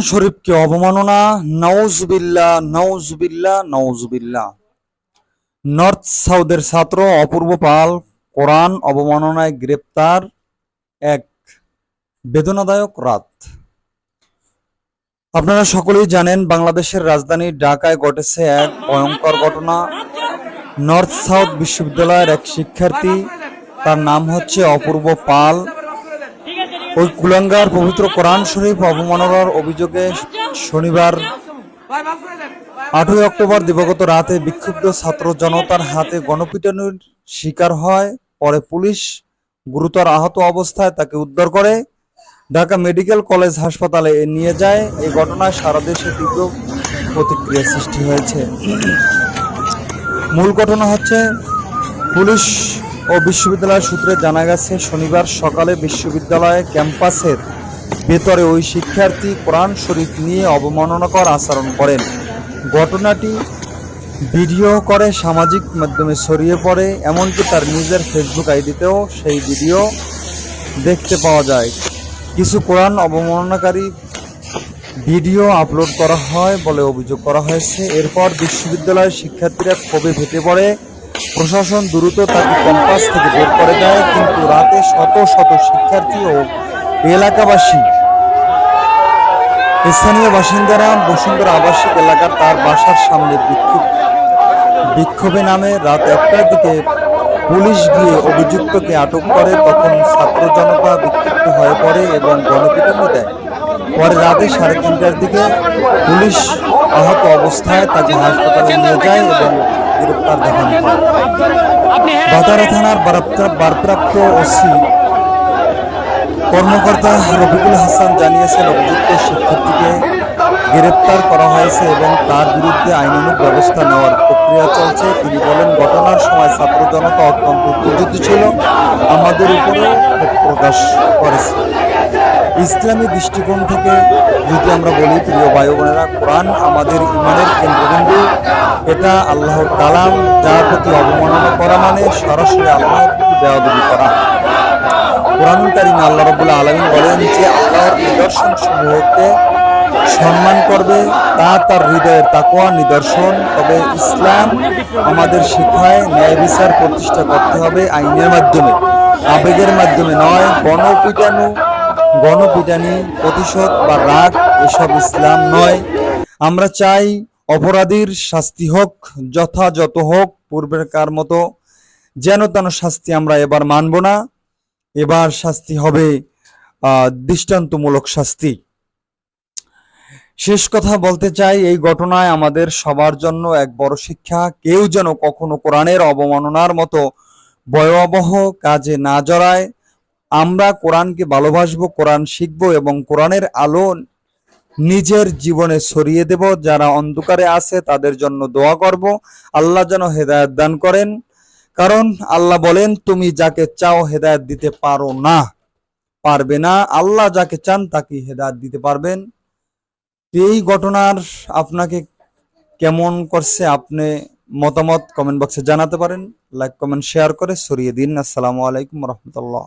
শরীফকে অবমাননা, নাউজুবিল্লাহ, নাউজুবিল্লাহ, নাউজুবিল্লাহ। নর্থ সাউথের ছাত্র অপূর্ব পাল কোরআন অবমাননায় গ্রেপ্তার। এক বেদনাদায়ক রাত। আপনারা সকলেই জানেন, বাংলাদেশের রাজধানী ঢাকায় ঘটেছে এক ভয়ঙ্কর ঘটনা। নর্থ সাউথ বিশ্ববিদ্যালয়ের এক শিক্ষার্থী, তার নাম হচ্ছে অপূর্ব পাল, ওই কুলাঙ্গার পবিত্র কোরআন শরীফ অবমাননার অভিযোগে শনিবার 8ই অক্টোবর দিবাগত রাতে বিক্ষুব্ধ ছাত্র জনতার হাতে গণপিটুনির শিকার হয়। পরে পুলিশ গুরুতর আহত অবস্থায় তাকে উদ্ধার করে ঢাকা মেডিকেল কলেজ হাসপাতালে নিয়ে যায়। এই ঘটনায় সারা দেশে তীব্র প্রতিক্রিয়া সৃষ্টি হয়েছে। মূল ঘটনা হচ্ছে, পুলিশ ও বিশ্ববিদ্যালয় সূত্রে জানা গেছে, শনিবার সকালে বিশ্ববিদ্যালয় ক্যাম্পাসের ভেতরে ওই শিক্ষার্থী কোরআন শরীফ নিয়ে অবমাননাকর আচরণ করেন। ঘটনাটি ভিডিও করে সামাজিক মাধ্যমে ছড়িয়ে পড়ে, এমনকি তার নিজের ফেসবুক আইডিতেও সেই ভিডিও দেখতে পাওয়া যায়। কিছু কোরআন অবমাননাকারী ভিডিও আপলোড করা হয় বলে অভিযোগ করা হয়েছে। এরপর বিশ্ববিদ্যালয়ের শিক্ষার্থীরা ক্ষোভে ফেটে পড়ে। প্রশাসন দ্রুত তাকে ক্যাম্পাস থেকে বের করে দেয়, কিন্তু রাতে শত শত শিক্ষার্থী ও এলাকাবাসী, স্থানীয় বাসিন্দারা বসুন্ধরা আবাসিক এলাকার তার বাসার সামনে বিক্ষোভে নামে। রাত 1টার দিকে পুলিশ গিয়ে অভিযুক্তকে আটক করে। তখন ছাত্র জনতা বিক্ষিপ্ত হয়ে পড়ে এবং গণপিটুনি দেয়। পরে রাতে 3:30টার দিকে পুলিশ আহত অবস্থায় তাকে হাসপাতালে নিয়ে যায় এবং গ্রেপ্তার দেখানো হয়। বাতারা থানার ভারপ্রাপ্ত ওসি কর্মকর্তা রফিকুল হাসান জানিয়েছেন, অভিযুক্ত শিক্ষার্থীকে গ্রেপ্তার করা হয়েছে এবং তার বিরুদ্ধে আইনানুগ ব্যবস্থা নেওয়ার প্রক্রিয়া চলছে। তিনি বলেন, ঘটনার সময় ছাত্র জনতা অত্যন্ত উত্তেজিত ছিল, আমাদের উপরেও ক্ষোভ প্রকাশ করেছে। ইসলামী দৃষ্টিকোণ থেকে যদি আমরা বলি, প্রিয় ভাই বোনেরা, কোরআন আমাদের ইমানের কেন্দ্রবিন্দু। এটা আল্লাহর কালাম, যার প্রতি অবমাননা করা মানে সরাসরি আল্লাহর প্রতি বেয়াদবি করা। কোরআনুল কারীমে আল্লাহ রাব্বুল আলামিন বলেন যে, আল্লাহর নিদর্শন সমূহকে সম্মান করবে, তা তার হৃদয়ের তাকওয়া নিদর্শন। তবে ইসলাম আমাদের শিখায় ন্যায় বিচার প্রতিষ্ঠা করতে হবে আইনের মাধ্যমে, আবেগের মাধ্যমে নয়। গণপিটানি, প্রতিশোধ বা রাগ, এসব ইসলাম নয়। আমরা চাই অপরাধীর শাস্তি হোক, যথাযথ হোক, পূর্বেকার মতো যেন তেন শাস্তি আমরা এবার মানব না। এবার শাস্তি হবে দৃষ্টান্তমূলক শাস্তি। শেষ কথা বলতে চাই, এই ঘটনায় আমাদের সবার জন্য এক বড় শিক্ষা। কেউ যেন কখনো কোরআনের অবমাননার মতো ভয়াবহ কাজে না জড়ায়। আমরা কোরআনকে ভালোবাসবো, কোরআন শিখবো এবং কোরআনের আলো নিজের জীবনে ছড়িয়ে দেব। যারা অন্ধকারে আছে তাদের জন্য দোয়া করব, আল্লাহ যেন হেদায়েত দান করেন। কারণ আল্লাহ বলেন, তুমি যাকে চাও হেদায়েত দিতে পারবে না। আল্লাহ যাকে চান তাকে হেদায়েত দিতে পারবেন। এই ঘটনার আপনাকে কেমন করছে, আপনি মতামত কমেন্ট বক্সে জানাতে পারেন। লাইক, কমেন্ট, শেয়ার করে ছড়িয়ে দিন। আসসালামু আলাইকুম রহমতুল্লাহ।